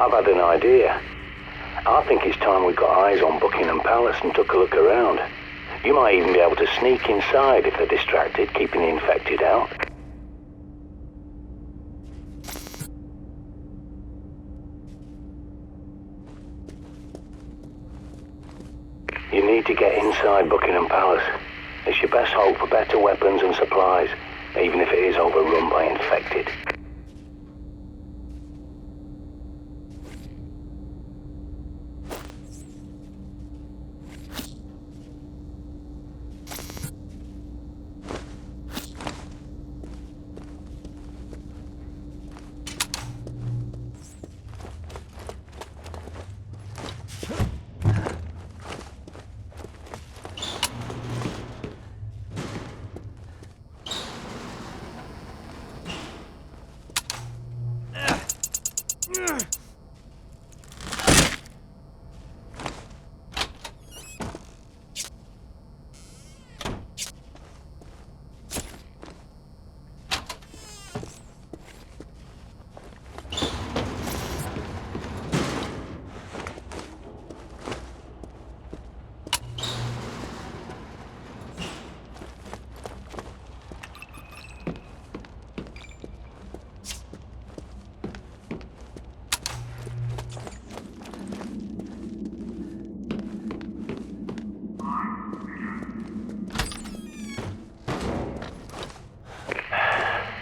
I've had an idea. I think it's time we got eyes on Buckingham Palace and took a look around. You might even be able to sneak inside if they're distracted, keeping the infected out. You need to get inside Buckingham Palace. It's your best hope for better weapons and supplies, even if it is overrun by infected.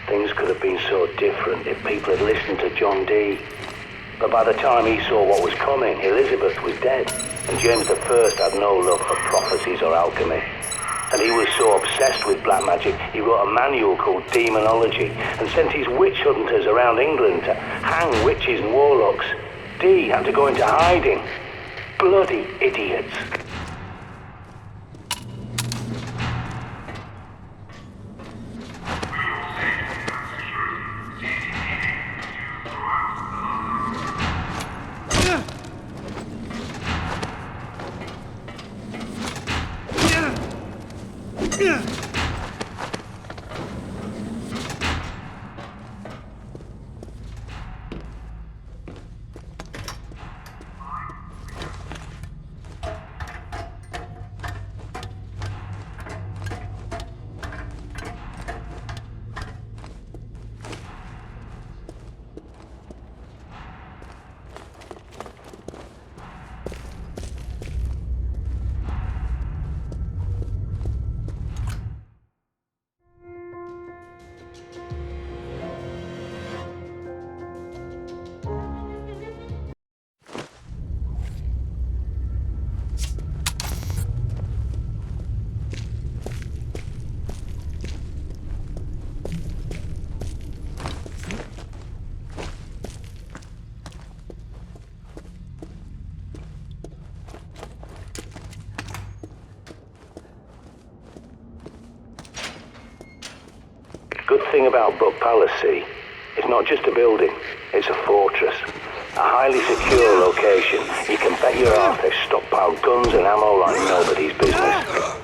Things could have been so different if people had listened to John Dee. But by the time he saw what was coming, Elizabeth was dead, and James I had no love for prophecies or alchemy. And he was so obsessed with black magic, he wrote a manual called Demonology and sent his witch hunters around England to hang witches and warlocks. Dee had to go into hiding. Bloody idiots. Good thing about Buck Palace, see, it's not just a building, it's a fortress. A highly secure location. You can bet your ass they've stockpiled guns and ammo like nobody's business.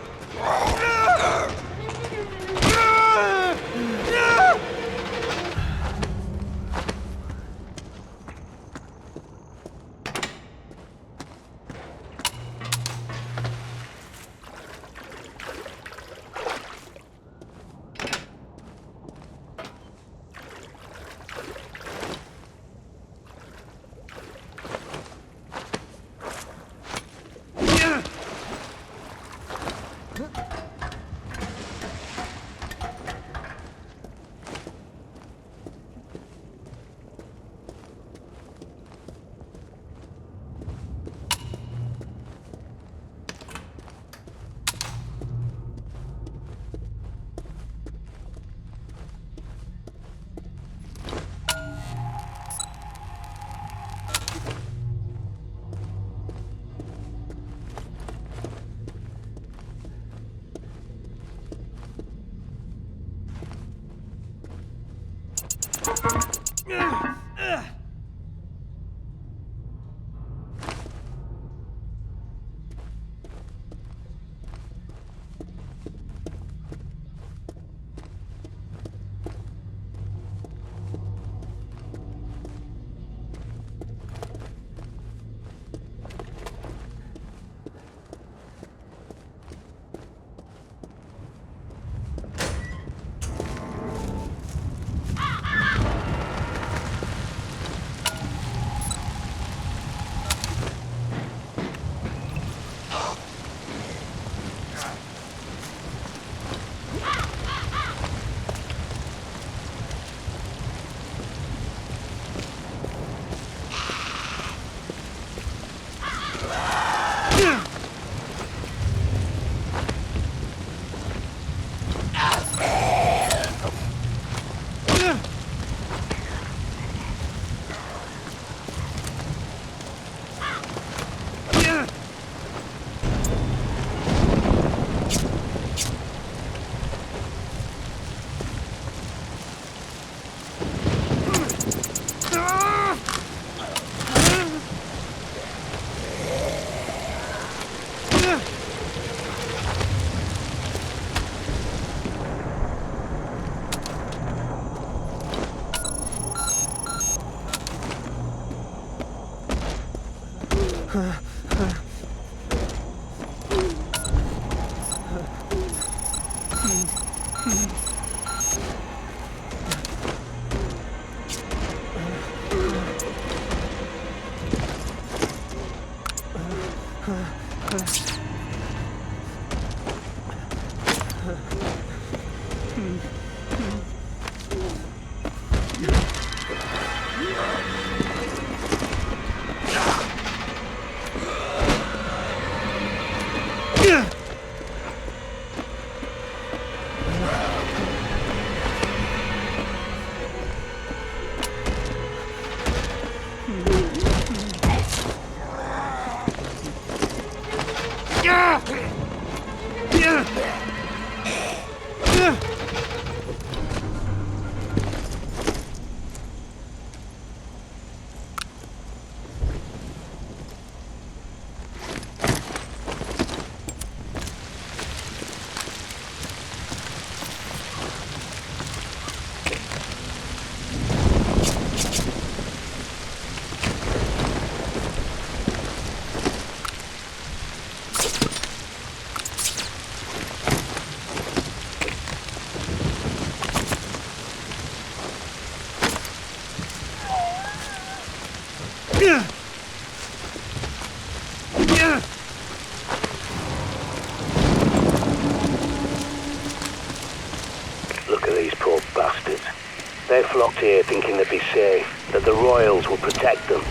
They flocked here thinking they'd be safe, that the royals would protect them.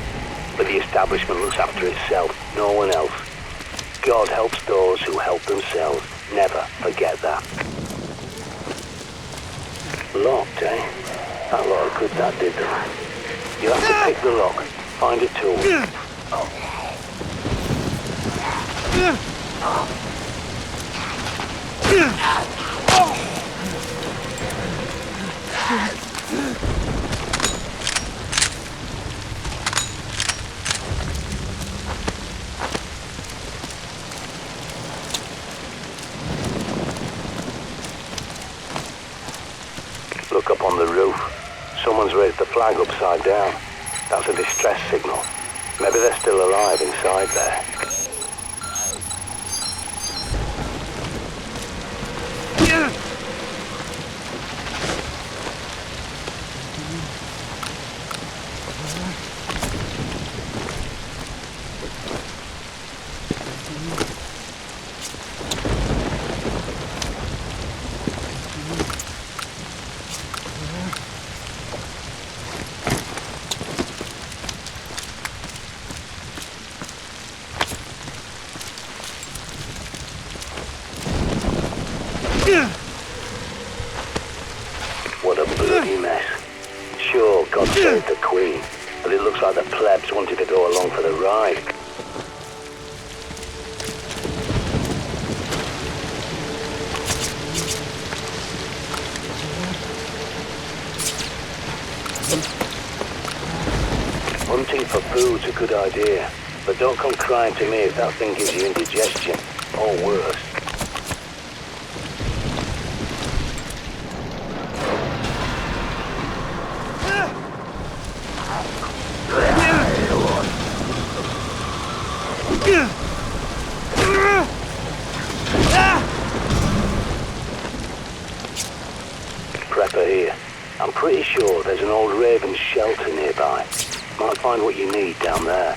But the establishment looks after itself, no one else. God helps those who help themselves. Never forget that. Locked, eh? That lot of good that did them. You'll have to pick the lock, find a tool. Look up on the roof. Someone's raised the flag upside down. That's a distress signal. Maybe they're still alive inside there. What a bloody mess. Sure, God saved the Queen, but it looks like the plebs wanted to go along for the ride. Hunting for food's a good idea, but don't come crying to me if that thing gives you indigestion, or worse. Prepper here. I'm pretty sure there's an old Raven's shelter nearby. Might find what you need down there.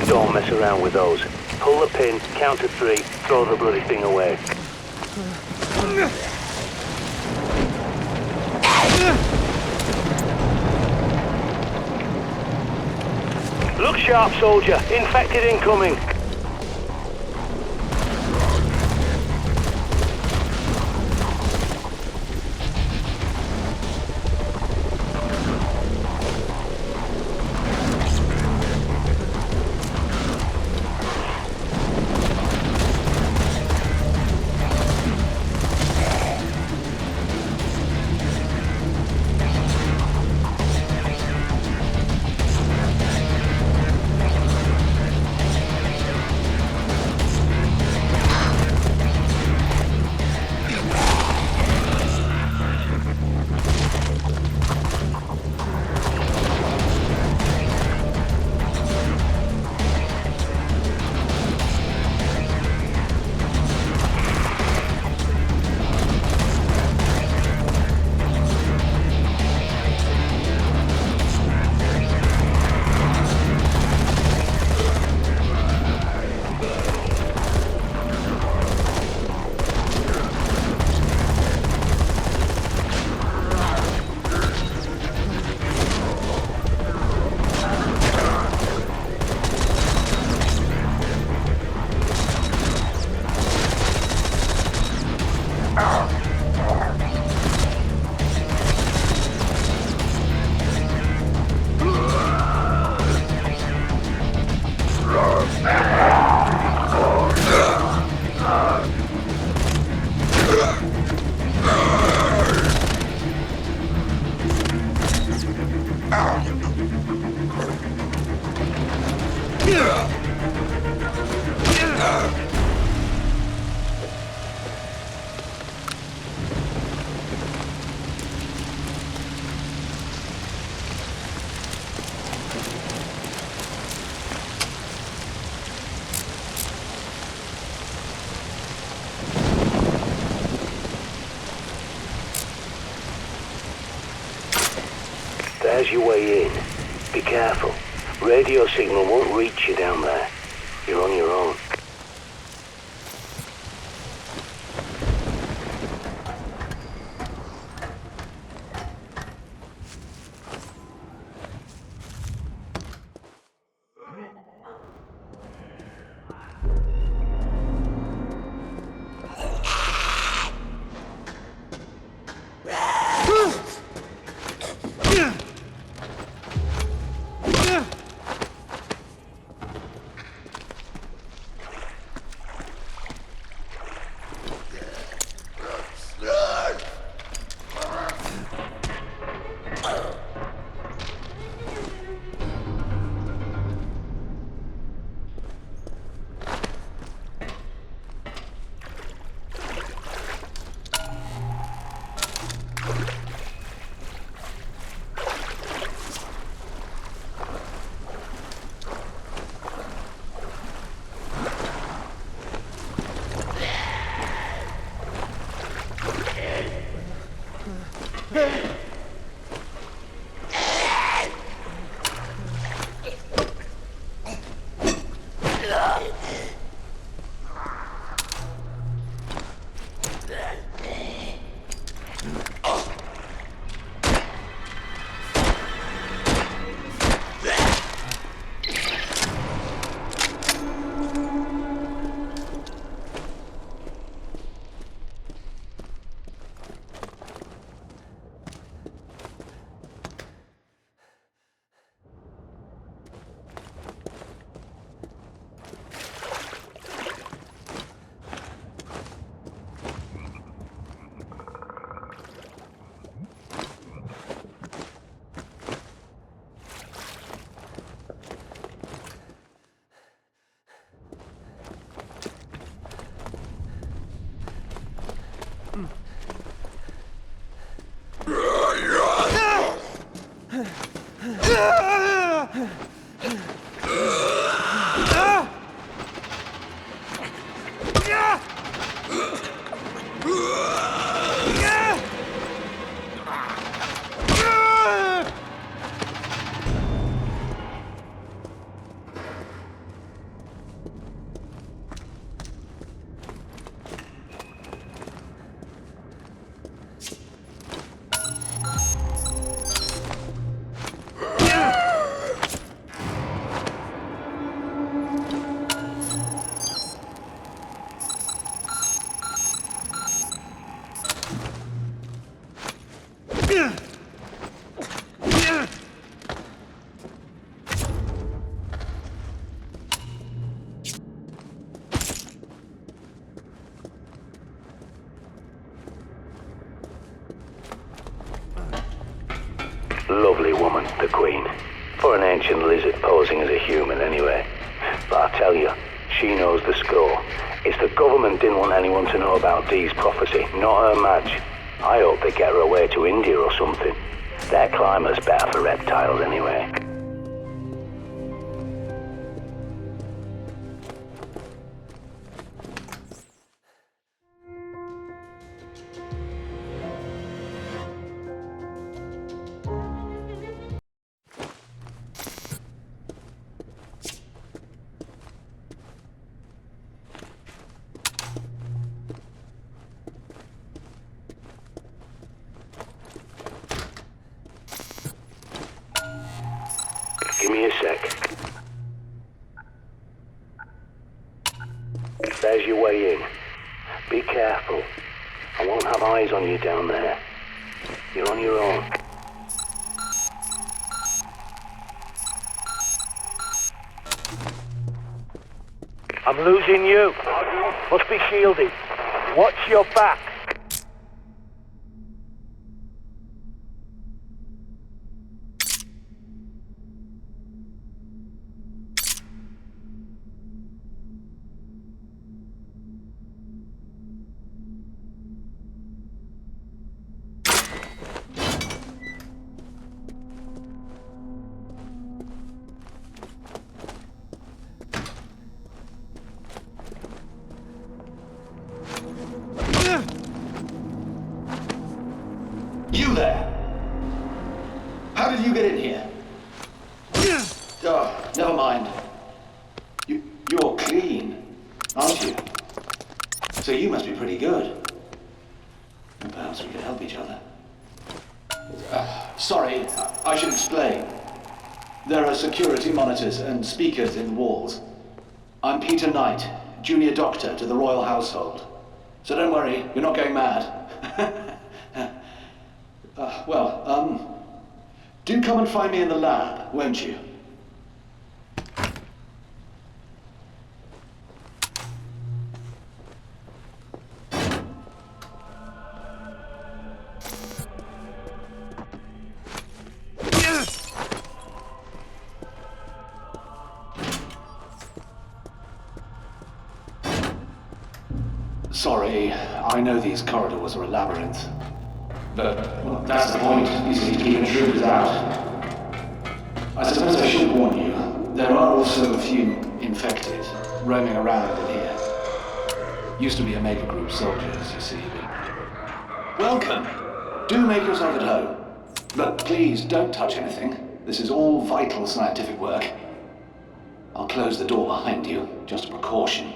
Don't mess around with those. Pull the pin, count to 3, throw the bloody thing away. Look sharp, soldier. Infected incoming. There's your way in. Be careful. Radio signal won't reach you down there. You're on your own. lovely woman, the Queen. For an ancient lizard posing as a human, anyway. But I tell you, she knows the score. It's the government didn't want anyone to know about Dee's prophecy, not her match. I hope they get her away to India or something. Their climate's better for reptiles, anyway. Give me a sec. There's your way in. Be careful. I won't have eyes on you down there. You're on your own. I'm losing you. Must be shielded. Watch your back. You there? How did you get in here? Oh, never mind. You're clean, aren't you? So you must be pretty good. And perhaps we could help each other. Sorry, I should explain. There are security monitors and speakers in the walls. I'm Peter Knight, junior doctor to the royal household. So don't worry, you're not going mad. Do come and find me in the lab, won't you? Sorry, I know these corridors are a labyrinth. But well, that's the point, you see, to keep intruders out. I suppose I should warn you, there are also a few infected roaming around in here. Used to be Omega Group soldiers, you see, but... Welcome! Do make yourself at home. But please, don't touch anything. This is all vital scientific work. I'll close the door behind you, just a precaution.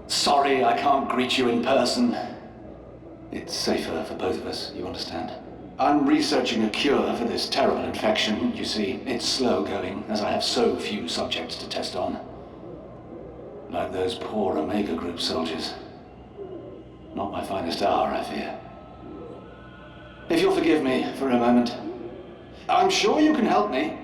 Sorry, I can't greet you in person. It's safer for both of us, you understand? I'm researching a cure for this terrible infection, you see. It's slow going, as I have so few subjects to test on. Like those poor Omega Group soldiers. Not my finest hour, I fear. If you'll forgive me for a moment. I'm sure you can help me.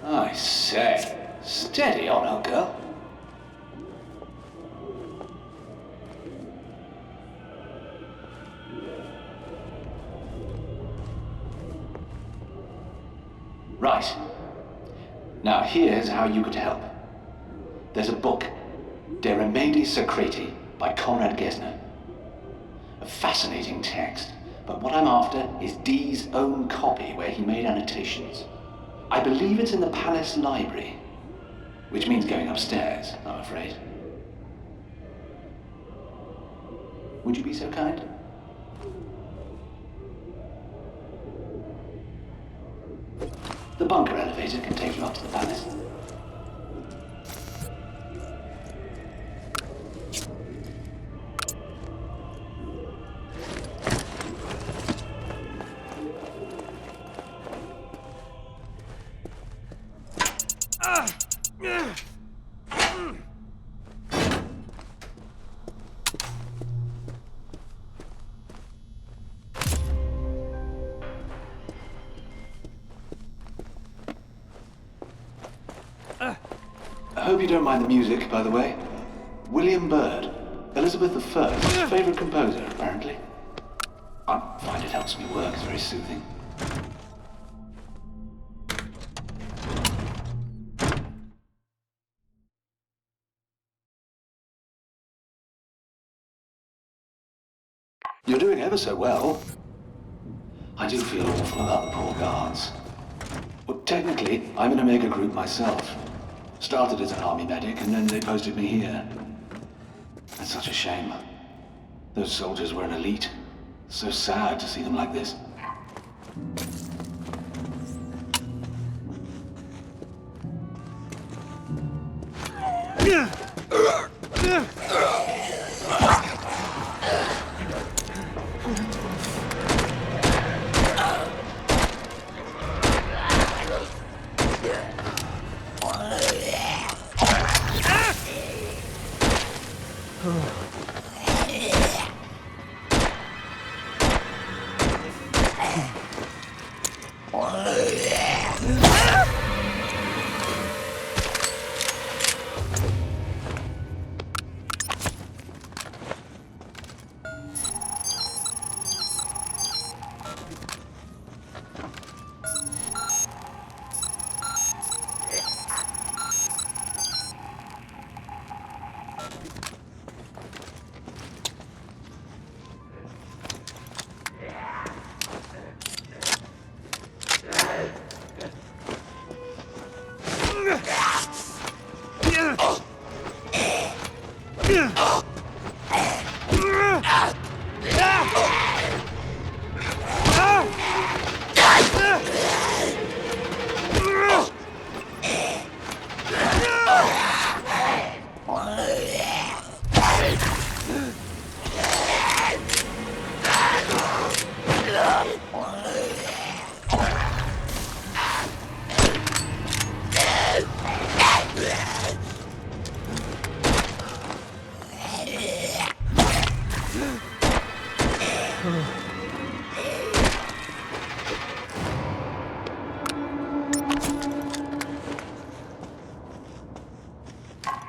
I say, steady on, old girl. Right. Now here's how you could help. There's a book, De Remedii Secreti by Conrad Gesner. A fascinating text, but what I'm after is Dee's own copy where he made annotations. I believe it's in the palace library, which means going upstairs, I'm afraid. Would you be so kind? The bunker elevator can take you up to the palace. I hope you don't mind the music, by the way. William Byrd, Elizabeth I's favorite composer, apparently. I find it helps me work, it's very soothing. You're doing ever so well. I do feel awful about the poor guards. Well, technically, I'm in a mega group myself. Started as an army medic, and then they posted me here. That's such a shame. Those soldiers were an elite. So sad to see them like this.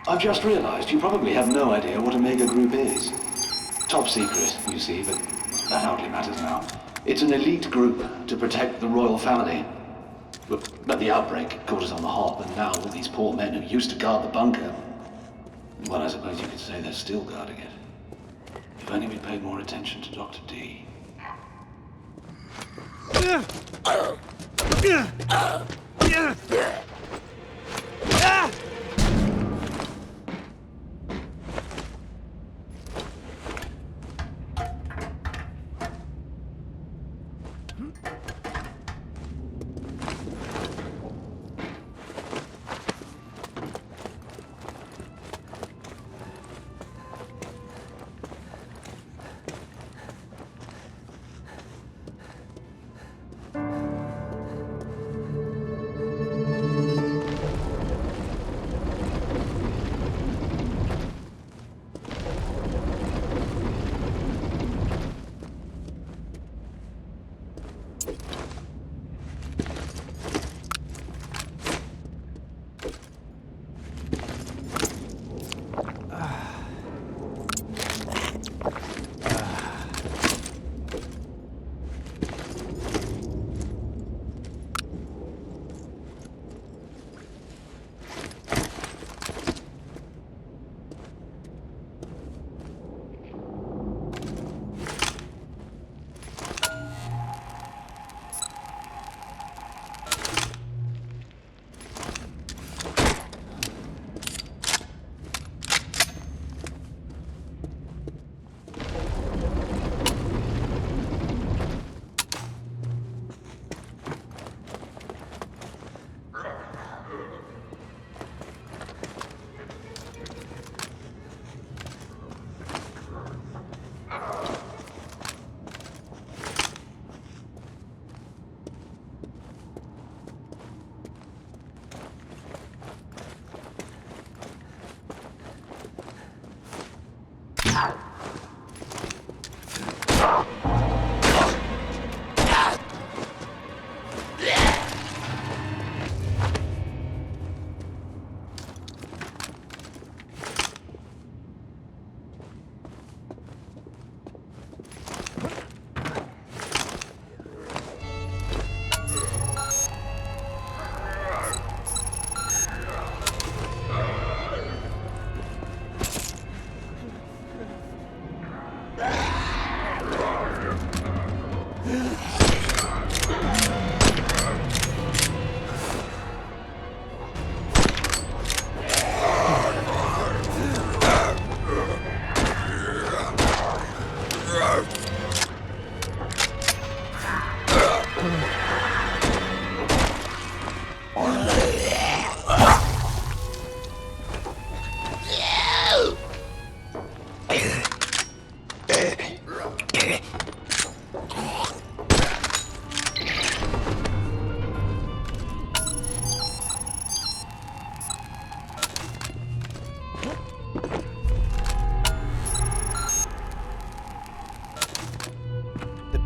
I've just realized you probably have no idea what a mega group is. Top secret, you see, but that hardly matters now. It's an elite group to protect the royal family. But the outbreak caught us on the hop, and now all these poor men who used to guard the bunker, well, I suppose you could say they're still guarding it. If only we'd paid more attention to Dr. D.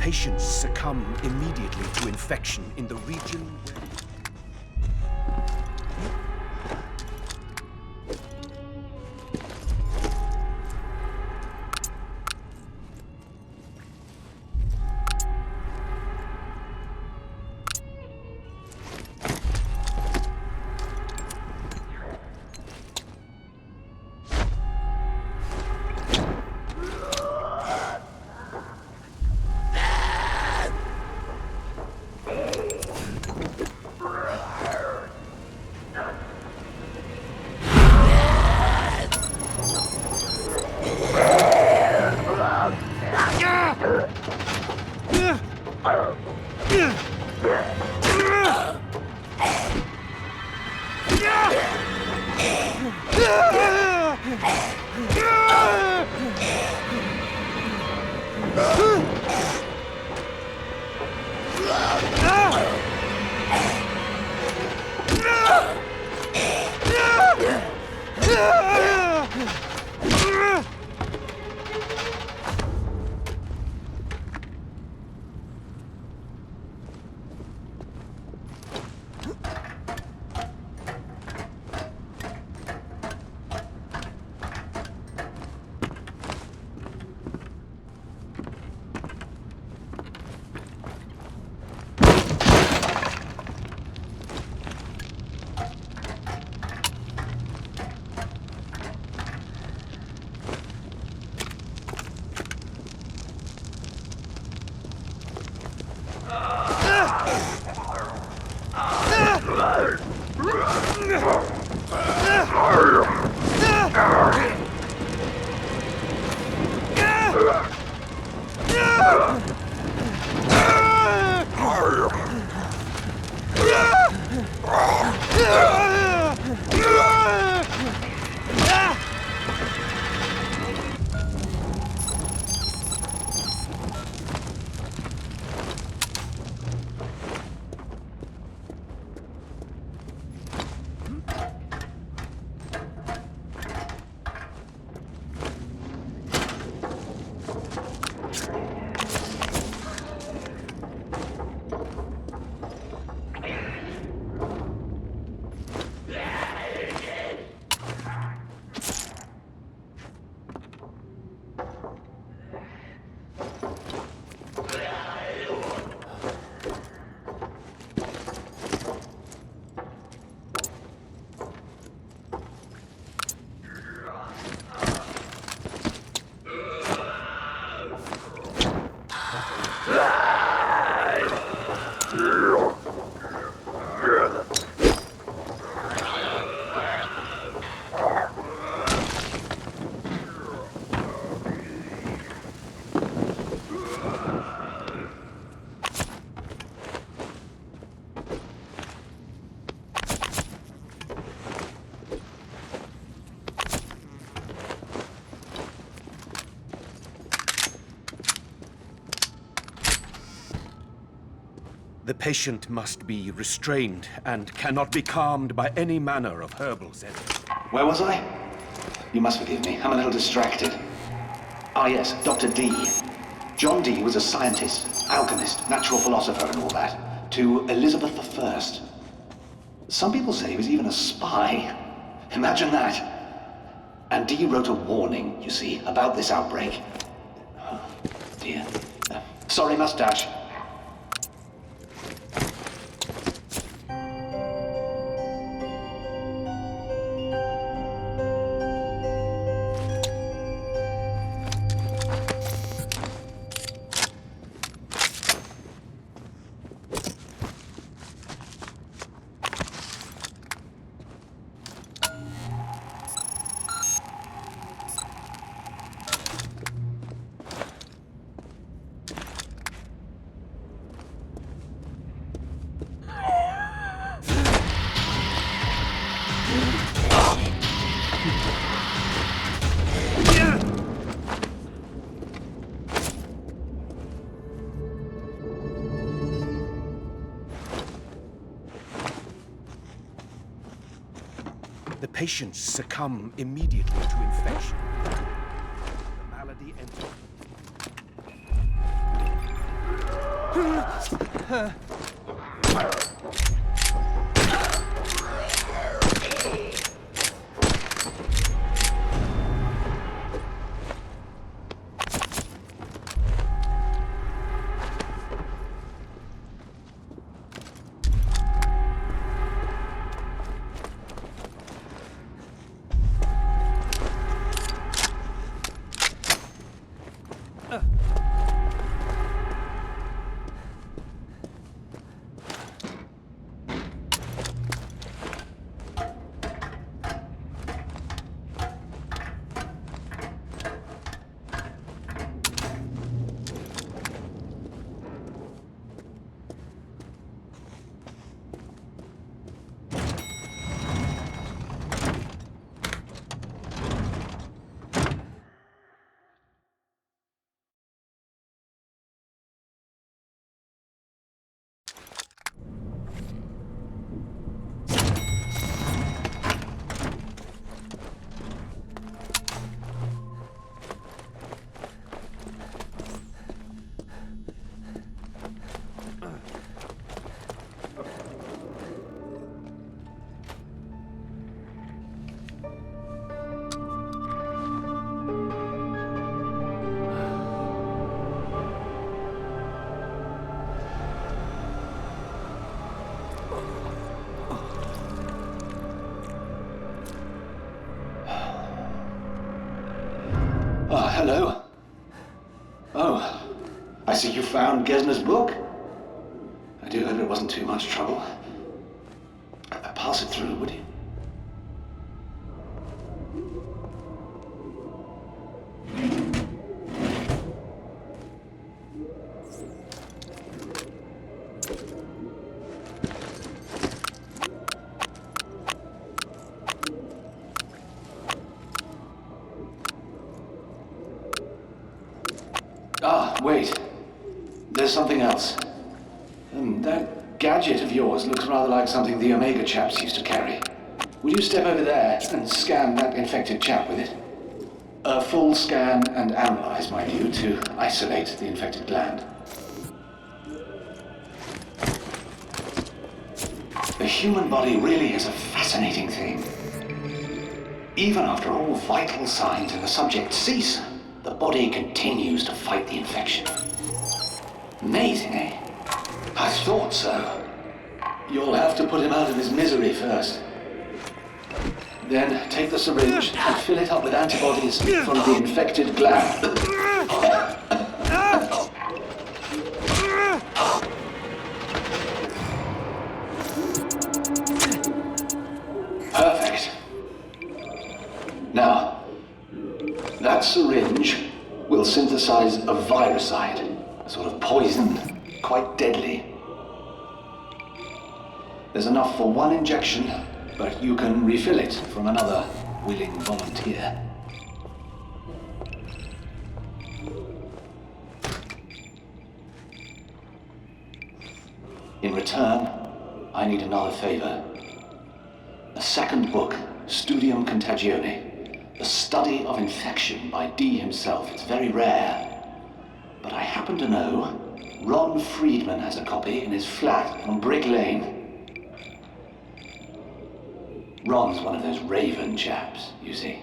patients succumb immediately to infection in the region where... The patient must be restrained and cannot be calmed by any manner of herbal remedy. Where was I? You must forgive me. I'm a little distracted. Ah, yes, Dr. D. John D was a scientist, alchemist, natural philosopher and all that, to Elizabeth I. Some people say he was even a spy. Imagine that. And D wrote a warning, you see, about this outbreak. Oh, dear. Sorry, mustache. The patients succumb immediately to infection. The malady enters. Hello. Oh, I see you found Gesner's book. I do hope it wasn't too much trouble. Pass it through, would you? Ah, wait. There's something else. That gadget of yours looks rather like something the Omega chaps used to carry. Would you step over there and scan that infected chap with it? A full scan and analyze, mind you, to isolate the infected gland. The human body really is a fascinating thing. Even after all vital signs in the subject cease, the body continues to fight the infection. Amazing, eh? I thought so. You'll have to put him out of his misery first. Then take the syringe and fill it up with antibodies from the infected gland. Perfect. Now, that syringe will synthesize a viricide, a sort of poison, quite deadly. There's enough for one injection, but you can refill it from another willing volunteer. In return, I need another favor. A second book, Studium Contagione, The Study of Infection by D himself. It's very rare. But I happen to know Ron Friedman has a copy in his flat on Brick Lane. Ron's one of those raven chaps, you see.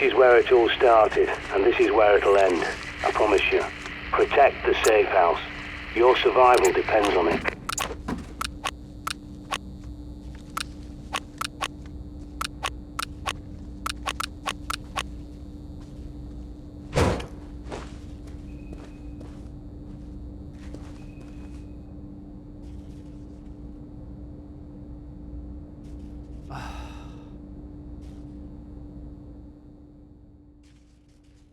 is where it all started, and this is where it'll end. I promise you. Protect the safe house. Your survival depends on it.